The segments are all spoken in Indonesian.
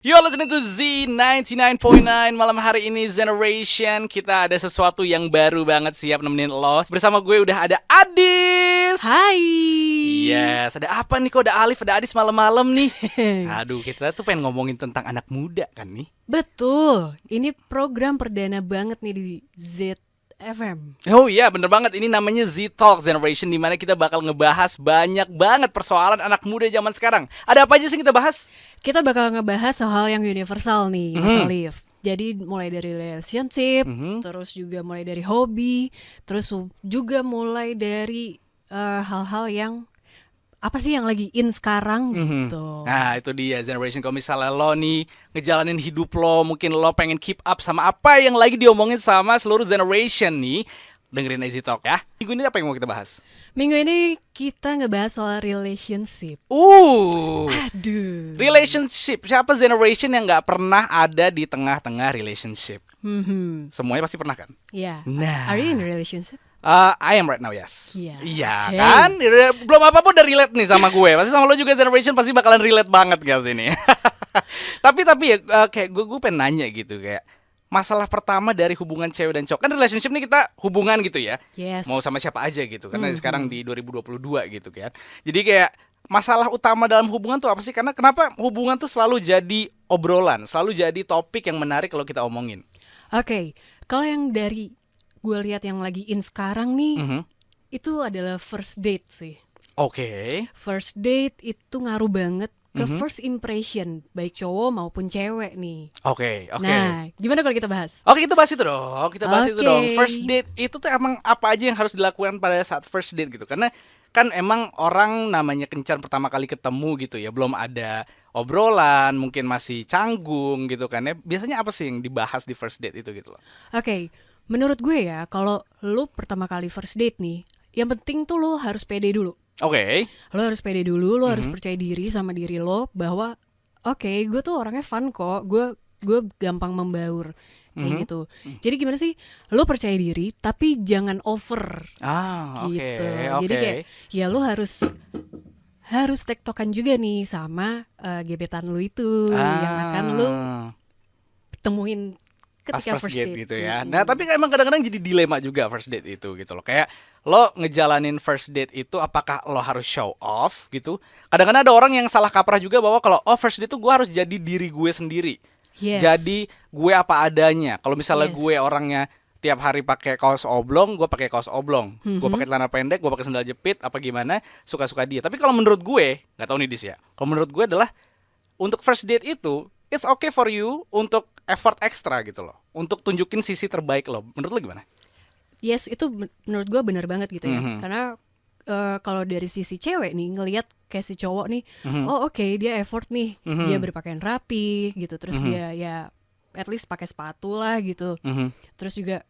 You're listening to Z99.9. Malam hari ini Generation. Kita ada sesuatu yang baru banget siap nemenin lo. Bersama gue udah ada Adis. Hai. Yes, ada apa nih kok ada Alif, ada Adis malam-malam nih. Aduh, kita tuh pengen ngomongin tentang anak muda kan nih. Betul. Ini program perdana banget nih di ZFM. Oh iya, bener banget. Ini namanya Z Talk Generation, dimana kita bakal ngebahas banyak banget persoalan anak muda zaman sekarang. Ada apa aja sih yang kita bahas? Kita bakal ngebahas hal yang universal nih, Mas Alif. Jadi mulai dari relationship, terus juga mulai dari hobi, terus juga mulai dari hal-hal yang apa sih yang lagi in sekarang gitu. Nah itu dia Generation. Kalau misalnya lo nih ngejalanin hidup lo, mungkin lo pengen keep up sama apa yang lagi diomongin sama seluruh generation nih, dengerin Easy Talk ya. Minggu ini apa yang mau kita bahas? Minggu ini kita ngebahas soal relationship. Aduh, relationship. Siapa generation yang gak pernah ada di tengah-tengah relationship? Semuanya pasti pernah kan? Yeah. Nah, Are you in a relationship? I am right now, yes. Iya. Iya Okay. kan? Belum apa-apa udah relate nih sama gue. Pasti sama lo juga generation pasti bakalan relate banget guys ini. Tapi ya kayak gue pengen nanya gitu kayak masalah pertama dari hubungan cewek dan cowok. Kan relationship nih kita hubungan gitu ya. Yes. Mau sama siapa aja gitu. Karena sekarang di 2022 gitu kan. Jadi kayak masalah utama dalam hubungan tuh apa sih? Karena kenapa hubungan tuh selalu jadi obrolan, selalu jadi topik yang menarik kalau kita omongin. Oke, kalau yang dari gue lihat yang lagi in sekarang nih, itu adalah first date sih. Oke. First date itu ngaruh banget ke first impression, baik cowok maupun cewek nih. Oke. Nah, gimana kalau kita bahas? Oke, kita bahas itu dong. Itu Oke. dong. First date itu tuh emang apa aja yang harus dilakukan pada saat first date gitu. Karena kan emang orang namanya kencan pertama kali ketemu gitu ya, belum ada obrolan, mungkin masih canggung gitu kan ya. Biasanya apa sih yang dibahas di first date itu gitu loh. Oke, menurut gue ya, kalau lu pertama kali first date nih, yang penting tuh lu harus pede dulu. Oke. Lo harus pede dulu, lo harus percaya diri sama diri lo bahwa oke, gue tuh orangnya fun kok, gue gampang membaur kayak gitu. Jadi gimana sih? Lo percaya diri tapi jangan over Oke. gitu. Oke. Jadi kayak ya lo harus tektokan juga nih sama gebetan lo itu yang akan lo temuin Pas ketika first date gitu ya. Mm-mm. Nah, tapi kan emang kadang-kadang jadi dilema juga first date itu gitu loh. Kayak lo ngejalanin first date itu apakah lo harus show off gitu. Kadang-kadang ada orang yang salah kaprah juga bahwa kalau first date itu gue harus jadi diri gue sendiri. Yes. Jadi gue apa adanya. Kalau misalnya Yes. gue orangnya tiap hari pakai kaos oblong, gue pakai kaos oblong. Gue pakai celana pendek, gue pakai sandal jepit, apa gimana, suka-suka dia. Tapi kalau menurut gue, nggak tahu nih Dis ya. Kalau menurut gue adalah untuk first date itu, it's okay for you untuk effort ekstra gitu loh, untuk tunjukin sisi terbaik lo. Menurut lo gimana? Yes, itu menurut gue benar banget gitu ya. Karena kalau dari sisi cewek nih ngelihat kayak si cowok nih, oh oke, dia effort nih, dia berpakaian rapi gitu, terus dia ya at least pakai sepatu lah gitu, terus juga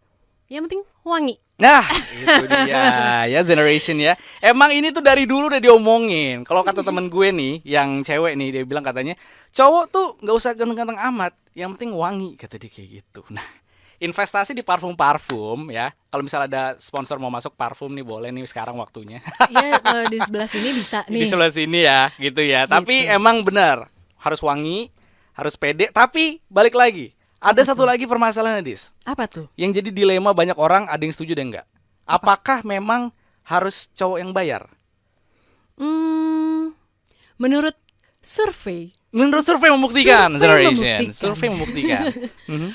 yang penting wangi. Nah, itu dia ya generation ya. Emang ini tuh dari dulu udah diomongin. Kalau kata temen gue nih, yang cewek nih, dia bilang katanya cowok tuh nggak usah ganteng-ganteng amat, yang penting wangi, kata dia kayak gitu. Nah, investasi di parfum ya. Kalau misalnya ada sponsor mau masuk parfum nih, boleh nih sekarang waktunya. Ya kalau di sebelah sini bisa Di nih. sebelah sini ya, gitu ya. Tapi emang benar, harus wangi, harus pede. Tapi balik lagi, ada satu lagi permasalahan Dis, Apa tuh? yang jadi dilema banyak orang, ada yang setuju dan enggak. Apakah memang harus cowok yang bayar? Menurut survei. Menurut survei membuktikan, Survei generation. membuktikan. Survei membuktikan.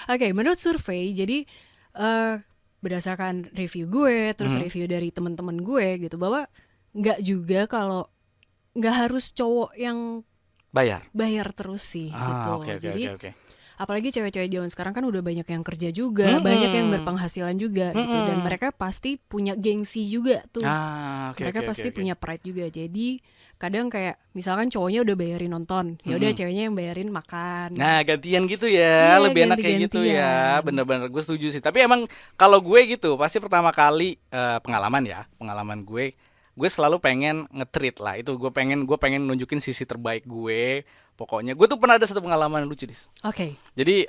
Oke, menurut survei, jadi berdasarkan review gue, terus review dari teman-teman gue gitu, bahwa nggak juga kalau nggak harus cowok yang Bayar. terus sih gitu. Jadi Oke. apalagi cewek-cewek zaman sekarang kan udah banyak yang kerja juga, banyak yang berpenghasilan juga gitu, dan mereka pasti punya gengsi juga tuh. Mereka pasti punya pride juga. Jadi kadang kayak misalkan cowoknya udah bayarin nonton, ya udah ceweknya yang bayarin makan. Nah, gantian gitu ya, Iya, lebih enak kayak gitu ya. ganti-gantian. Bener-bener gue setuju sih. Tapi emang kalau gue gitu, pasti pertama kali pengalaman gue selalu pengen nge-treat lah. Itu gue pengen nunjukin sisi terbaik gue. Pokoknya gue tuh pernah ada satu pengalaman lucu Dis. Oke. Jadi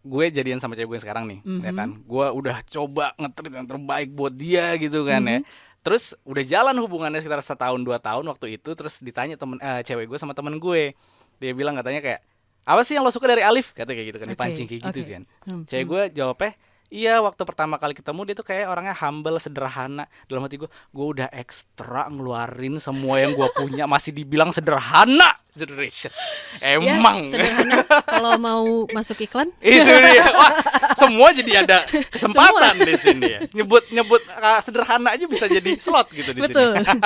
gue jadian sama cewek gue yang sekarang nih, ya kan. Gue udah coba nge-treat yang terbaik buat dia gitu kan ya. Terus udah jalan hubungannya sekitar 1 tahun 2 tahun waktu itu. Terus ditanya cewek gue sama temen gue, dia bilang katanya kayak, apa sih yang lo suka dari Alif? Kata kayak gitu kan, Oke, dipancing kayak gitu oke. kan. Hmm, Cewek gue jawabnya, iya waktu pertama kali ketemu dia tuh kayak orangnya humble, sederhana. Dalam hati gue udah ekstra ngeluarin semua yang gue punya masih dibilang sederhana generation. Ya Emang sederhana kalau mau masuk iklan. itu dia. Wah, semua jadi ada kesempatan di sini ya. Nyebut sederhana aja bisa jadi slot gitu di Betul. sini.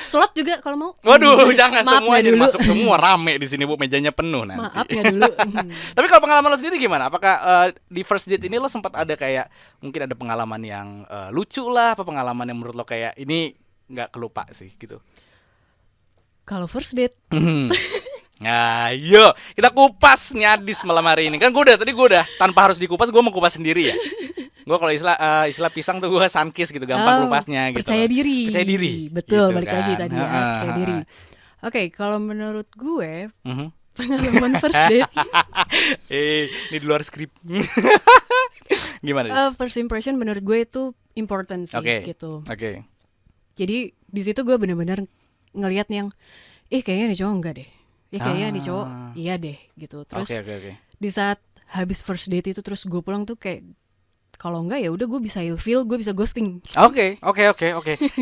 Slot juga kalau mau. Waduh, jangan Maaf semua ya jadi dulu. masuk semua rame di sini Bu, mejanya penuh nanti. Maaf ya dulu. Tapi kalau pengalaman lo sendiri gimana? Apakah di first date ini lo sempat ada kayak mungkin ada pengalaman yang lucu lah, apa pengalaman yang menurut lo kayak ini nggak kelupa sih gitu? Kalau first date, Nah, yuk kita kupas nyadis malam hari ini. Kan gue udah tanpa harus dikupas, gue mau kupas sendiri ya. Gue kalau istilah pisang tuh gue sunkist gitu, gampang lupasnya gitu. percaya diri. Percaya diri. Betul, gitu balik lagi kan. tadi ya, percaya diri. Oke, kalau menurut gue Mhm. pengalaman first date, Ini di luar skrip. Gimana? Dis? first impression menurut gue itu important sih Oke. gitu. Oke. Jadi di situ gue bener-bener ngelihat yang, kayaknya nih cowok enggak deh, kayaknya nih cowok iya deh gitu. Terus Oke. di saat habis first date itu terus gue pulang tuh kayak, kalau enggak ya udah gue bisa ilfeel, gue bisa ghosting. Oke.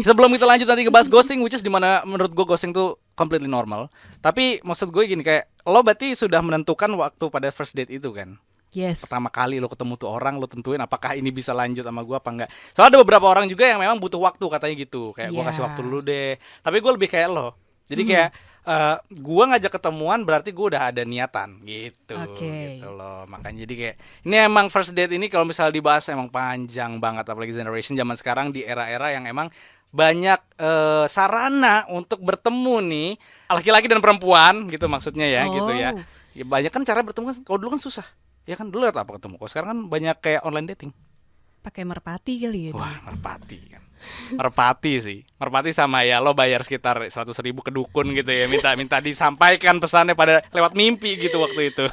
Sebelum kita lanjut nanti ke bahas ghosting, which is dimana menurut gue ghosting tuh completely normal. Tapi maksud gue gini, kayak lo berarti sudah menentukan waktu pada first date itu kan? Yes. Pertama kali lo ketemu tuh orang, lo tentuin apakah ini bisa lanjut sama gue apa enggak. Soalnya ada beberapa orang juga yang memang butuh waktu katanya gitu. Kayak gue Iya. kasih waktu dulu deh. Tapi gue lebih kayak lo. Jadi kayak gue ngajak ketemuan berarti gue udah ada niatan gitu. Oke. Gitu loh. Makanya jadi kayak ini emang first date ini kalau misalnya dibahas emang panjang banget, apalagi generation zaman sekarang di era-era yang emang banyak sarana untuk bertemu nih laki-laki dan perempuan gitu maksudnya ya gitu ya. Oh. Ya banyak kan cara bertemu kan. Kalau dulu kan susah. Ya kan dulu lihat apa ketemu. Kalau sekarang kan banyak kayak online dating. Pakai merpati kali ya. Wah, merpati kan. Merpati sih. Merpati sama ya lo bayar sekitar 100.000 ke dukun gitu ya. Minta disampaikan pesannya pada lewat mimpi gitu waktu itu.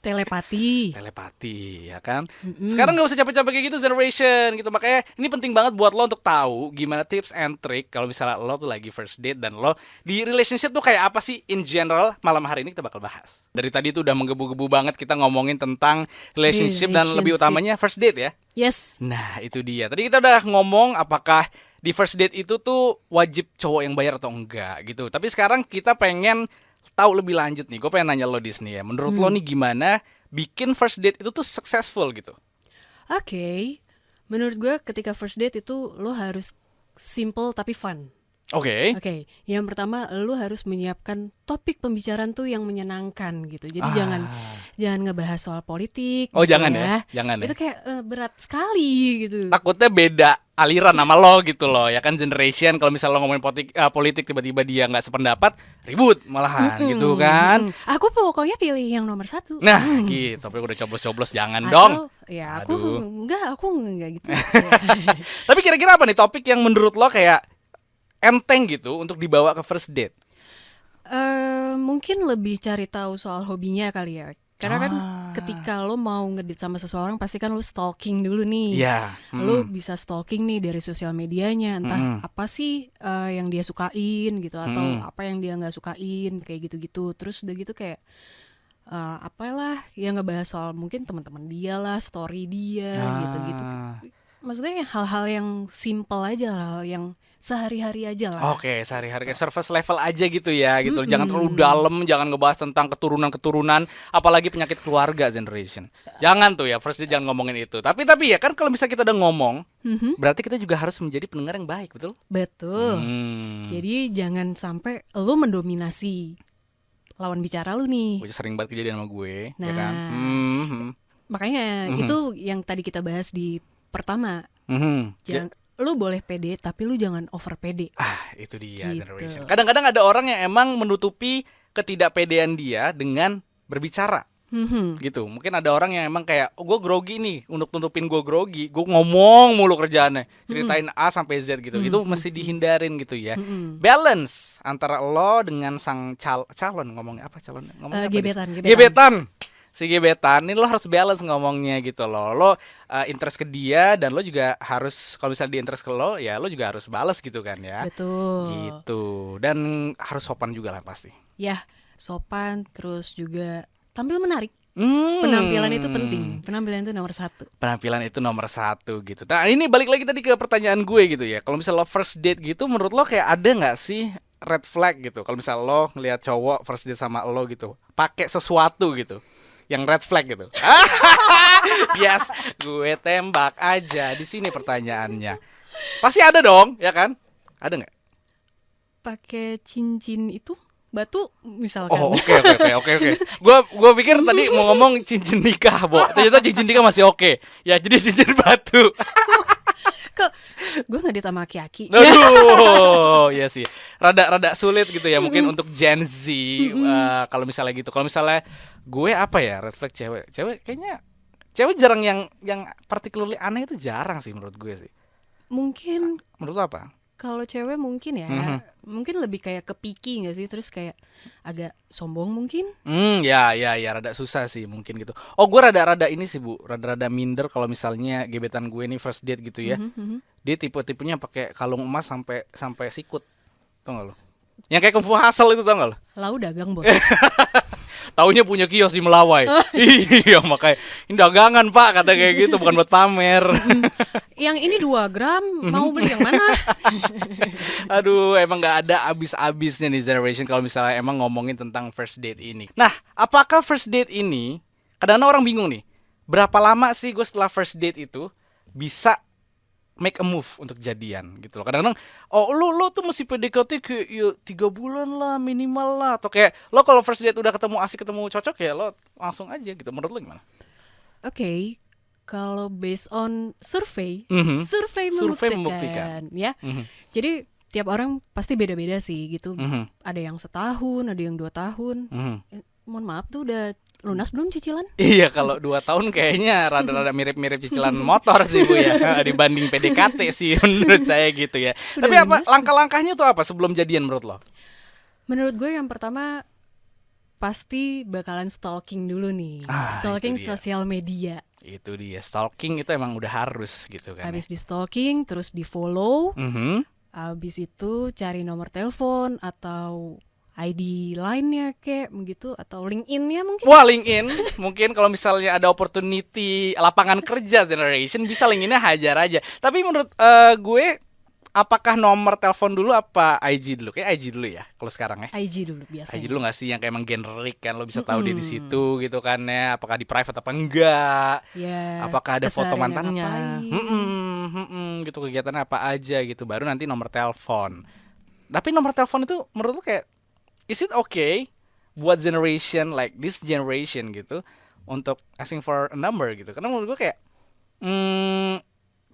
Telepati. Telepati ya kan. Sekarang nggak usah capek-capek kayak gitu generation gitu. Makanya ini penting banget buat lo untuk tahu gimana tips and trick kalau misalnya lo tuh lagi first date dan lo di relationship tuh kayak apa sih in general. Malam hari ini kita bakal bahas. Dari tadi tuh udah menggebu-gebu banget kita ngomongin tentang relationship dan lebih utamanya first date ya. Yes. Nah itu dia. Tadi kita udah ngomong apakah di first date itu tuh wajib cowok yang bayar atau enggak gitu. Tapi sekarang kita pengen tahu lebih lanjut nih. Gue pengen nanya lo Disney ya. Menurut lo nih gimana bikin first date itu tuh successful gitu? Oke. Menurut gue ketika first date itu lo harus simple tapi fun. Oke. Oke, yang pertama lo harus menyiapkan topik pembicaraan tuh yang menyenangkan gitu. Jadi jangan ngebahas soal politik. Oh gitu jangan ya. Jangan ya. Itu kayak berat sekali gitu. Takutnya beda aliran sama lo gitu loh. Ya kan generation kalau misalnya lo ngomongin politik tiba-tiba dia nggak sependapat ribut malahan gitu kan. Aku pokoknya pilih yang nomor 1. Nah gitu. Sampai udah coblos-coblos jangan Atau, dong. ya Aduh. aku enggak gitu. Tapi kira-kira apa nih topik yang menurut lo kayak enteng gitu untuk dibawa ke first date? Mungkin lebih cari tahu soal hobinya kali ya. Karena kan ketika lo mau ngedit sama seseorang pasti kan lo stalking dulu nih. Iya. Lo bisa stalking nih dari sosial medianya, entah apa sih yang dia sukain gitu atau apa yang dia nggak sukain kayak gitu-gitu. Terus udah gitu kayak apalah yang ngebahas soal mungkin teman-teman dia lah, story dia gitu-gitu. Maksudnya hal-hal yang simple aja, hal yang sehari-hari aja lah. Oke, sehari-hari kayak surface level aja gitu ya, gitu. Jangan terlalu dalam, jangan ngebahas tentang keturunan-keturunan, apalagi penyakit keluarga generation. Jangan tuh ya, first jangan ngomongin itu. Tapi ya kan kalau misalnya kita udah ngomong, berarti kita juga harus menjadi pendengar yang baik, betul? Betul. Jadi jangan sampai lo mendominasi lawan bicara lu nih. Gue sering banget kejadian sama gue, ya Nah. kan? Makanya itu yang tadi kita bahas di pertama. Jangan lu boleh pede tapi lu jangan over pede. Itu dia Gitu. generation. Kadang-kadang ada orang yang emang menutupi ketidakpedean dia dengan berbicara. Gitu. Mungkin ada orang yang emang kayak gue grogi nih, untuk nutupin gue grogi, gue ngomong mulu kerjaannya, ceritain A sampai Z gitu. Itu mesti dihindarin gitu ya. Balance antara lo dengan sang calon ngomongnya apa calon? Ngomongnya apa, Gebetan. Gebetan. Si gebetan ini lo harus balance ngomongnya gitu loh. Lo interest ke dia dan lo juga harus kalau misalnya dia interest ke lo, ya lo juga harus balas gitu kan ya. Betul. Gitu. Dan harus sopan juga lah pasti. Ya, sopan terus juga tampil menarik. Hmm. Penampilan itu penting. Penampilan itu nomor satu. Penampilan itu nomor satu gitu. Nah ini balik lagi tadi ke pertanyaan gue gitu ya. Kalau misalnya lo first date gitu, menurut lo kayak ada nggak sih red flag gitu? Kalau misalnya lo ngelihat cowok first date sama lo gitu, pakai sesuatu gitu, yang red flag gitu. Yes, gue tembak aja. Di sini pertanyaannya. Pasti ada dong, ya kan? Ada nggak? Pakai cincin itu batu misalkan. Oh oke. Gue pikir tadi mau ngomong cincin nikah, Bo. Ternyata cincin nikah masih oke. Ya jadi cincin batu. Kok gue ngedit sama aki-aki. Aduh, iya sih. Rada sulit gitu ya mungkin untuk Gen Z. Kalau misalnya gitu. Kalau misalnya gue apa ya red flag cewek? Kayaknya cewek jarang yang particularly aneh itu jarang sih menurut gue sih. Mungkin Menurut lo apa? kalau cewek mungkin ya, mungkin lebih kayak ke picky nggak sih, terus kayak agak sombong mungkin. Ya, rada susah sih mungkin gitu. Oh, gue rada ini sih Bu, rada minder kalau misalnya gebetan gue nih first date gitu ya. Dia tipe-tipenya pakai kalung emas sampai sikut. Tau gak lo? Yang kayak Kung Fu Hustle itu tau gak lo? Lau dagang bos. Taunya punya kios di Melawai. Iya makanya ini dagangan Pak kata kayak gitu bukan buat pamer. Yang ini 2 gram, mau beli yang mana? Aduh emang gak ada abis-abisnya nih generation kalau misalnya emang ngomongin tentang first date ini. Nah apakah first date ini kadang-kadang orang bingung nih, berapa lama sih gue setelah first date itu bisa make a move untuk jadian gitu loh. Kadang-kadang lo tuh mesti PDKT kayak ya 3 bulan lah minimal lah, atau kayak lo kalau first date udah ketemu asik ketemu cocok ya lo langsung aja gitu. Menurut lo gimana? Oke, kalau based on survey, survey Survey membuktikan ya. Jadi tiap orang pasti beda-beda sih gitu. Ada yang setahun, ada yang 2 tahun. Mohon maaf tuh udah lunas belum cicilan? Iya kalau 2 tahun kayaknya rada-rada mirip-mirip cicilan motor sih Bu ya dibanding PDKT sih menurut saya gitu ya. Udah Tapi apa lunas. langkah-langkahnya tuh apa sebelum jadian menurut lo? Menurut gue yang pertama pasti bakalan stalking dulu nih. Stalking itu dia. sosial media. Itu dia, stalking itu emang udah harus gitu kan. Habis di stalking, terus di follow. Mhm. Habis itu cari nomor telepon atau ID lainnya kayak begitu, atau LinkedIn-nya mungkin. Wah LinkedIn mungkin kalau misalnya ada opportunity lapangan kerja generation bisa LinkedIn-nya hajar aja. Tapi menurut gue apakah nomor telepon dulu apa IG dulu? Kayak IG dulu ya kalau sekarang ya. IG dulu biasanya. IG dulu nggak sih yang kayak emang generik kan lo bisa tahu dia di situ gitu kan ya. Apakah di private apa enggak? Ya, Apakah ada foto kesehariannya mantannya? ngapain. Gitu kegiatannya apa aja gitu. Baru nanti nomor telepon. Tapi nomor telepon itu menurut lo kayak is it okay buat generation like this generation gitu untuk asking for a number gitu? Karena menurut gue kayak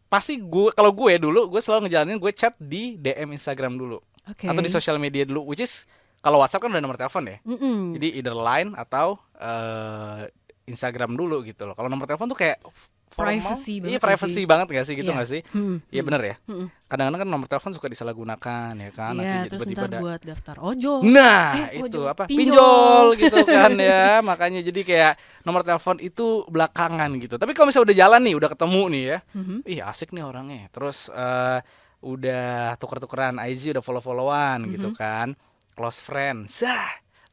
pasti gue kalau gue dulu gue selalu ngejalanin gue chat di DM Instagram dulu Oke. atau di sosial media dulu, which is kalau WhatsApp kan udah nomor telepon ya. Jadi either line atau Instagram dulu gitu loh. Kalau nomor telepon tuh kayak formal. Privacy banget Iya gak privacy sih? banget gak sih gitu Iya. gak sih? Iya bener ya. Kadang-kadang kan nomor telepon suka disalahgunakan ya kan. Iya, Nanti terus tiba-tiba ntar ada buat daftar ojol. nah, Eh, itu ojol. apa? Pinjol. Pinjol gitu kan ya. Makanya jadi kayak nomor telepon itu belakangan gitu. Tapi kalau misalnya udah jalan nih, udah ketemu nih ya. Ih, asik nih orangnya. Terus udah tuker-tukeran IG, udah follow-followan gitu kan. Close friend.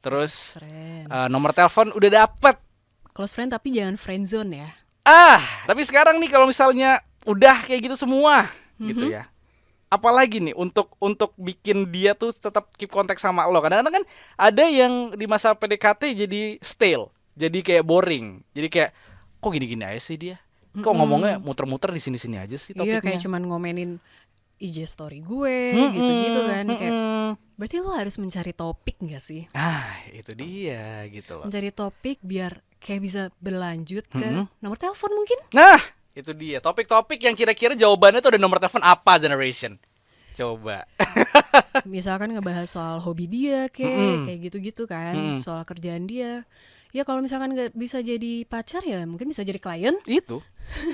Terus Friend. nomor telepon udah dapet. Close friend tapi jangan friendzone ya. Tapi sekarang nih kalau misalnya udah kayak gitu semua gitu ya. Apalagi nih untuk bikin dia tuh tetap keep kontak sama lo. Kadang-kadang kan ada yang di masa PDKT jadi stale, jadi kayak boring. Jadi kayak kok gini-gini aja sih dia. Kok ngomongnya muter-muter di sini-sini aja sih Iya, topiknya. kayak cuman ngomenin IG story gue gitu-gitu kan. Kayak berarti lo harus mencari topik gak sih? Itu dia gitu loh. Mencari topik biar kayak bisa berlanjut ke nomor telepon mungkin. Nah, itu dia. Topik-topik yang kira-kira jawabannya tuh ada nomor telepon apa generation. Coba. Misalkan ngebahas soal hobi dia kayak gitu-gitu kan, soal kerjaan dia. Ya kalau misalkan nggak bisa jadi pacar ya mungkin bisa jadi klien. Itu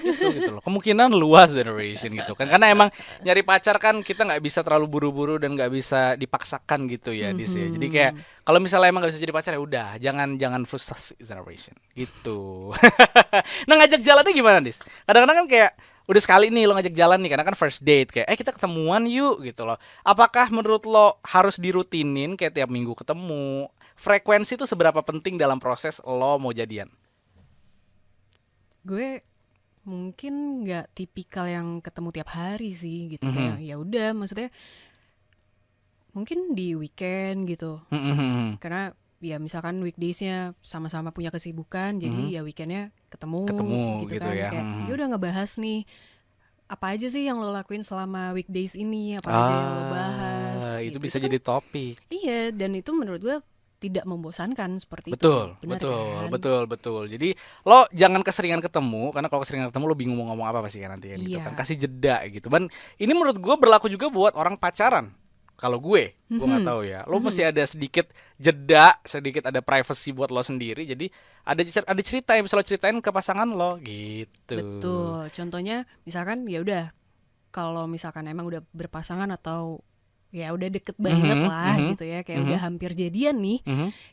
gitu loh. Kemungkinan luas generation gitu kan. Karena emang nyari pacar kan kita nggak bisa terlalu buru-buru dan nggak bisa dipaksakan gitu ya Dis ya. Jadi kayak kalau misalnya emang nggak bisa jadi pacar ya udah jangan frustasi generation gitu. Nah ngajak jalannya gimana Dis? Kadang-kadang kan kayak udah sekali nih lo ngajak jalan nih karena kan first date kayak kita ketemuan yuk gitu loh. Apakah menurut lo harus dirutinin kayak tiap minggu ketemu, frekuensi itu seberapa penting dalam proses lo mau jadian? Gue mungkin nggak tipikal yang ketemu tiap hari sih gitu, kayak ya udah, maksudnya mungkin di weekend gitu, karena ya misalkan weekdaysnya sama-sama punya kesibukan, jadi ya weekendnya ketemu gitu gitu kan, ya. kayak ya udah ngebahas nih apa aja sih yang lo lakuin selama weekdays ini, apa aja yang lo bahas Itu gitu. bisa Itu kan, jadi topik. iya, dan itu menurut gue tidak membosankan seperti Betul, itu. Benar betul, kan? betul. Jadi lo jangan keseringan ketemu, karena kalau keseringan ketemu lo bingung mau ngomong apa pasti kan nanti kan gitu Iya. kan. Kasih jeda gitu. Dan ini menurut gue berlaku juga buat orang pacaran. Kalau gue nggak tahu ya. Lo mesti ada sedikit jeda, sedikit ada privacy buat lo sendiri. Jadi ada cerita yang bisa lo ceritain ke pasangan lo gitu. Betul. Contohnya misalkan ya udah, kalau misalkan emang udah berpasangan atau ya udah deket banget lah gitu ya, kayak udah hampir jadian nih,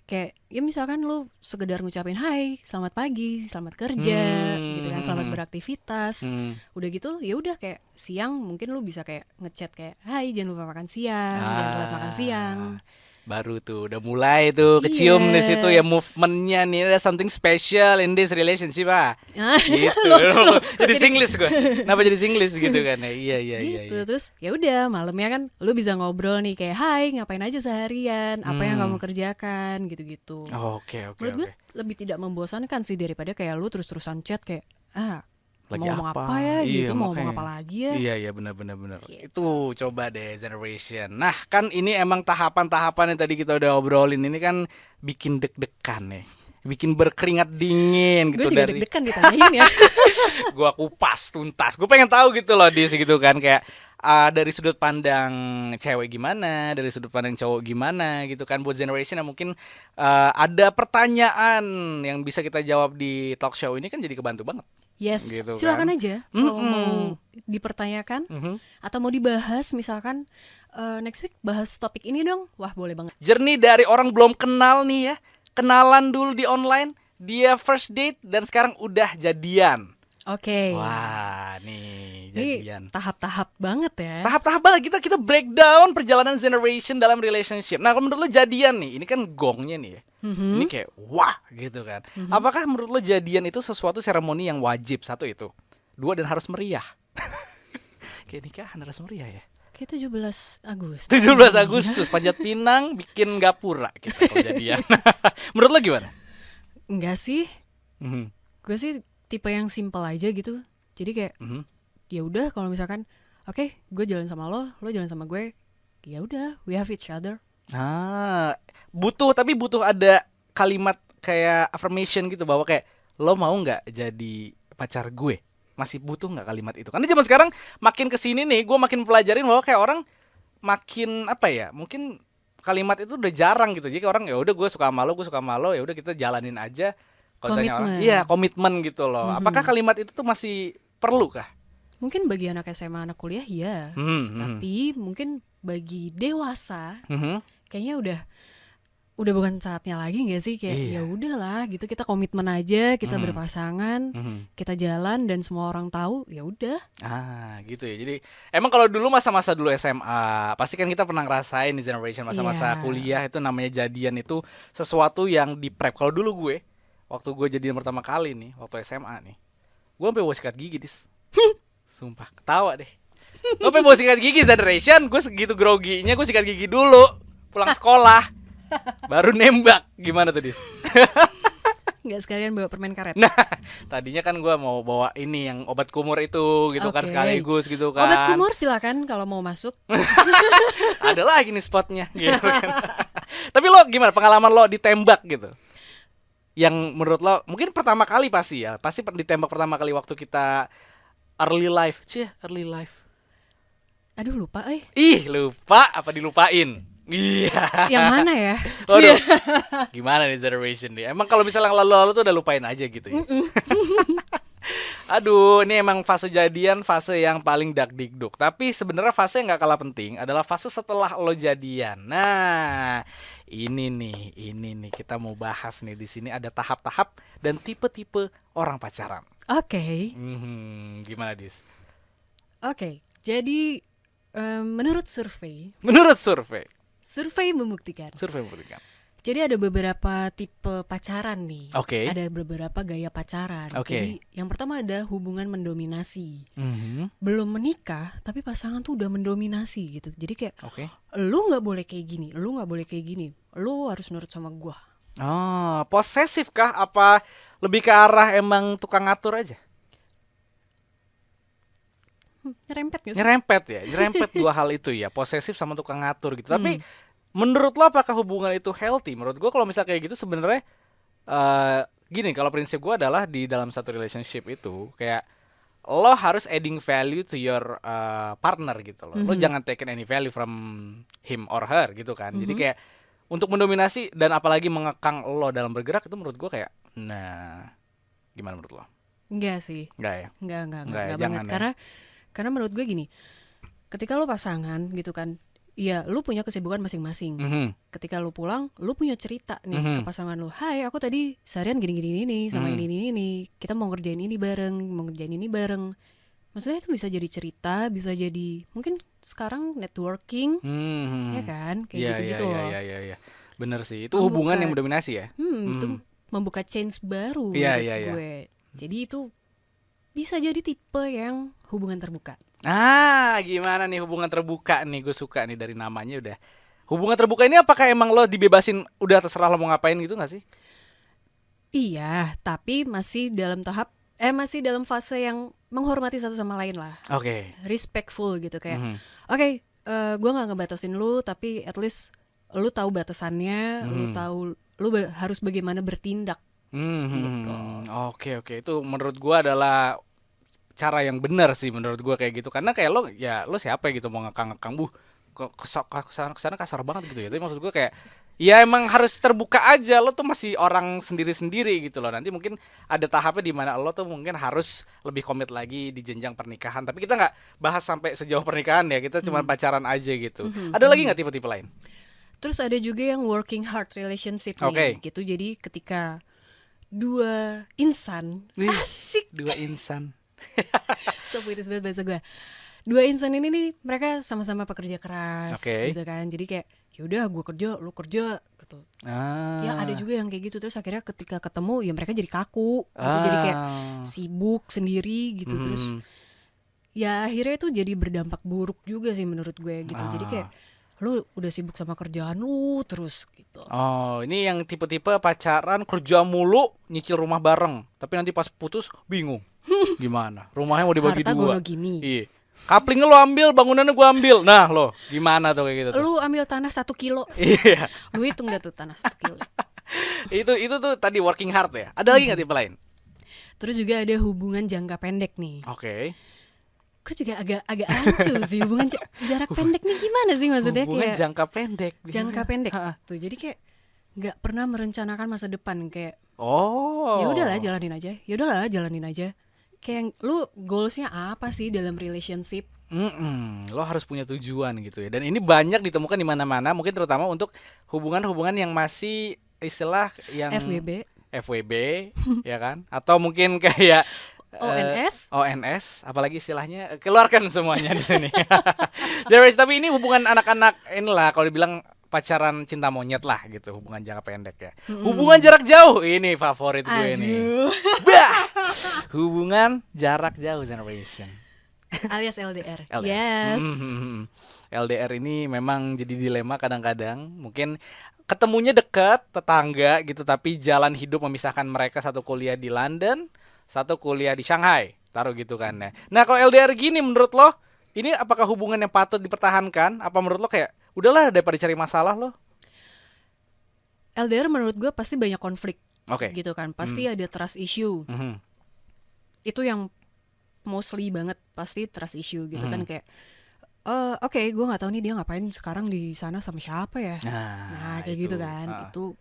kayak ya misalkan lu sekedar ngucapin hai, selamat pagi, selamat kerja gitu kan, selamat beraktivitas, udah gitu ya udah, kayak siang mungkin lu bisa kayak ngechat kayak hai, jangan lupa makan siang, jangan telat makan siang. Baru tuh udah mulai tuh kecium Iya. di situ ya movementnya nih, ada something special in this relationship gitu. Jadi Singlish gue. Kenapa jadi Singlish gitu kan ya? Iya. Gitu. Terus ya udah malamnya kan lu bisa ngobrol nih kayak hai, ngapain aja seharian, apa yang kamu kerjakan gitu-gitu. Oke. Menurut gue lebih tidak membosankan sih daripada kayak lu terus-terusan chat kayak Lagi mau ngomong apa? apa ya Iya, gitu, mau ngomong makanya. apa lagi ya. Iya benar. Gitu. Itu coba deh generation. Nah, kan ini emang tahapan-tahapan yang tadi kita udah obrolin ini kan bikin deg-degan nih. Bikin berkeringat dingin Gue gitu juga dari deg-degan ditanyain ya. gua kupas tuntas. Gue pengen tahu gitu loh di gitu kan, kayak dari sudut pandang cewek gimana, dari sudut pandang cowok gimana gitu kan, buat generation yang mungkin ada pertanyaan yang bisa kita jawab di talk show ini kan jadi kebantu banget. Yes, Gitu silakan kan. aja kalau mau dipertanyakan atau mau dibahas, misalkan next week bahas topik ini dong. Wah, boleh banget. Journey dari orang belum kenal nih ya, kenalan dulu di online, dia first date dan sekarang udah jadian. Oke. Wah, nih Ini jadian. tahap-tahap banget ya. Tahap-tahap banget kita breakdown perjalanan generation dalam relationship. Nah, kalau menurut lo jadian nih, ini kan gongnya nih ya. Ini kayak wah gitu kan. Apakah menurut lo jadian itu sesuatu seremoni yang wajib? Satu itu. Dua, dan harus meriah. Kayak nikahan harus meriah ya. Kayak 17 Agustus. 17 Agustus panjat pinang bikin gapura kita kalau jadian. Menurut lo gimana? Enggak sih. Mhm. Gue sih tipe yang simple aja gitu. Jadi kayak ya udah, kalau misalkan oke, gue jalan sama lo jalan sama gue, ya udah, we have each other. Butuh ada kalimat kayak affirmation gitu, bahwa kayak lo mau nggak jadi pacar gue? Masih butuh nggak kalimat itu? Karena zaman sekarang makin kesini nih, gue makin pelajarin bahwa kayak orang makin apa ya? Mungkin kalimat itu udah jarang gitu. Jadi kayak orang ya udah, gue suka sama lo, ya udah kita jalanin aja. Kalau tanya orang, iya komitmen gitu loh. Apakah kalimat itu tuh masih perlu kah? Mungkin bagi anak SMA, anak kuliah ya. Tapi mungkin bagi dewasa kayaknya udah bukan saatnya lagi nggak sih, kayak ya udahlah gitu, kita komitmen aja, kita berpasangan, kita jalan dan semua orang tahu, ya udah. Gitu ya. Jadi emang kalau dulu masa-masa dulu SMA, pasti kan kita pernah ngerasain di generation masa-masa kuliah itu namanya jadian itu sesuatu yang di prep. Kalau dulu gue, waktu gue jadian pertama kali nih, waktu SMA nih, gue sampai bawa sikat gigi, Dis. Sumpah, ketawa deh. Gue sampai bawa sikat gigi generation, gue segitu groginya gue sikat gigi dulu, pulang sekolah, baru nembak. Gimana tuh, Dis? Nggak sekalian bawa permen karet. Nah, tadinya kan gue mau bawa ini yang obat kumur itu gitu kan, sekaligus gitu kan. Obat kumur silakan kalau mau masuk. Ada lagi nih spotnya gitu kan. Tapi lo gimana pengalaman lo ditembak gitu? Yang menurut lo mungkin pertama kali pasti ditembak pertama kali waktu kita early life. Early life. Aduh, lupa Lupa apa dilupain? Iya. Yang mana ya? Waduh. Gimana nih generation nih? Emang kalau misalnya yang lalu-lalu tuh udah lupain aja gitu ya. Aduh, ini emang fase jadian, fase yang paling dakdikduk. Tapi sebenarnya fase yang nggak kalah penting adalah fase setelah lo jadian. Nah, ini nih kita mau bahas nih, di sini ada tahap-tahap dan tipe-tipe orang pacaran. Oke. Gimana, Dis? Oke, jadi menurut survei Survei membuktikan Jadi ada beberapa tipe pacaran nih. Oke. Ada beberapa gaya pacaran. Oke. Jadi yang pertama ada hubungan mendominasi. Mhm. Belum menikah tapi pasangan tuh udah mendominasi gitu. Jadi kayak Oke. lu nggak boleh kayak gini, lu nggak boleh kayak gini, lu harus nurut sama gua. Oh, posesif kah? Apa lebih ke arah emang tukang ngatur aja? Nyerempet gak sih? Nyerempet ya, nyerempet dua hal itu ya, posesif sama tukang ngatur gitu. Tapi menurut lo apakah hubungan itu healthy? Menurut gue kalau misalnya kayak gitu sebenarnya gini, kalau prinsip gue adalah di dalam satu relationship itu kayak lo harus adding value to your partner gitu loh. Lo jangan taking any value from him or her gitu kan. Jadi kayak untuk mendominasi dan apalagi mengekang lo dalam bergerak itu menurut gue kayak, nah gimana menurut lo? Enggak sih. Enggak ya? Enggak Enggak ya, banget. jangan ya. Karena menurut gue gini, ketika lu pasangan gitu kan, ya lu punya kesibukan masing-masing. Mhm. Ketika lu pulang, lu punya cerita nih ke pasangan lu. Hai, aku tadi seharian gini-gini ini sama ini. Kita mau ngerjain ini bareng. Maksudnya itu bisa jadi cerita, bisa jadi mungkin sekarang networking, ya kan? Kayak gitu-gitu loh. Iya. Bener sih. Itu hubungan yang mendominasi ya. Itu membuka change baru Iya, menurut iya. gue. Jadi itu bisa jadi tipe yang hubungan terbuka. Gimana nih hubungan terbuka nih? Gue suka nih dari namanya udah. Hubungan terbuka ini apakah emang lo dibebasin udah terserah lo mau ngapain gitu gak sih? Iya, tapi masih dalam fase yang menghormati satu sama lain lah. Oke. Respectful gitu kayak. Oke, gue nggak ngebatasin lu, tapi at least lu tahu batasannya, lu tahu harus bagaimana bertindak. Gitu. Oke. Itu menurut gue adalah cara yang benar sih menurut gue kayak gitu. Karena kayak lo siapa gitu mau ngekang-ngekang kesana kasar banget gitu ya. Tapi maksud gue kayak ya emang harus terbuka aja. Lo tuh masih orang sendiri-sendiri gitu loh. Nanti mungkin ada tahapnya di mana lo tuh mungkin harus lebih komit lagi di jenjang pernikahan. Tapi kita nggak bahas sampai sejauh pernikahan ya. Kita cuma pacaran aja gitu. Ada lagi nggak tipe-tipe lain? Terus ada juga yang working hard relationship Oke. nih, gitu. Jadi ketika dua insan, asik, Dua insan. so puitis banget bahasa gue. Dua insan ini nih mereka sama-sama pekerja keras, Oke. gitu kan. Jadi kayak yaudah gue kerja, lu kerja, gitu. Ya ada juga yang kayak gitu. Terus akhirnya ketika ketemu ya mereka jadi kaku, gitu. Jadi kayak sibuk sendiri gitu. Terus ya akhirnya itu jadi berdampak buruk juga sih menurut gue gitu. Jadi kayak lu udah sibuk sama kerjaan lu terus gitu. Oh, ini yang tipe-tipe pacaran kerja mulu, nyicil rumah bareng. Tapi nanti pas putus bingung. Gimana? Rumahnya mau dibagi Harta dua. gono gini. Iya. Kaplingnya lo ambil, bangunannya gue ambil. Nah lo, gimana tuh kayak gitu tuh? Lu ambil tanah 1 kilo. Iya. Lu hitung dah tuh tanah 1 kilo. itu tuh tadi working hard ya. Ada lagi nggak tipe lain? Terus juga ada hubungan jangka pendek nih. Oke. Gue juga agak rancu sih hubungan jarak pendek nih gimana sih maksudnya Hubungan kayak jangka pendek. jangka pendek tuh. Jadi kayak nggak pernah merencanakan masa depan kayak Oh. ya udahlah jalanin aja. Kayak lu goalsnya apa sih dalam relationship? Lo harus punya tujuan gitu ya. Dan ini banyak ditemukan di mana-mana, mungkin terutama untuk hubungan-hubungan yang masih istilah yang FWB ya kan? Atau mungkin kayak ONS, apalagi istilahnya keluarkan semuanya di sini. Tapi ini hubungan anak-anak inilah kalau dibilang pacaran cinta monyet lah gitu, hubungan jangka pendek ya. Hubungan jarak jauh ini favorit gue nih. Hubungan jarak jauh generation. Alias LDR. LDR. Yes. LDR ini memang jadi dilema kadang-kadang. Mungkin ketemunya dekat, tetangga gitu, tapi jalan hidup memisahkan mereka, satu kuliah di London, satu kuliah di Shanghai, taruh gitu kan ya. Nah kalau LDR gini menurut lo, ini apakah hubungan yang patut dipertahankan? Apa menurut lo kayak udahlah daripada cari masalah lo? LDR menurut gue pasti banyak konflik, gitu kan. Pasti ada trust issue. Itu yang mostly banget pasti trust issue gitu kan kayak. Oke, gue nggak tahu nih dia ngapain sekarang di sana sama siapa ya. Nah kayak gitu kan. Itu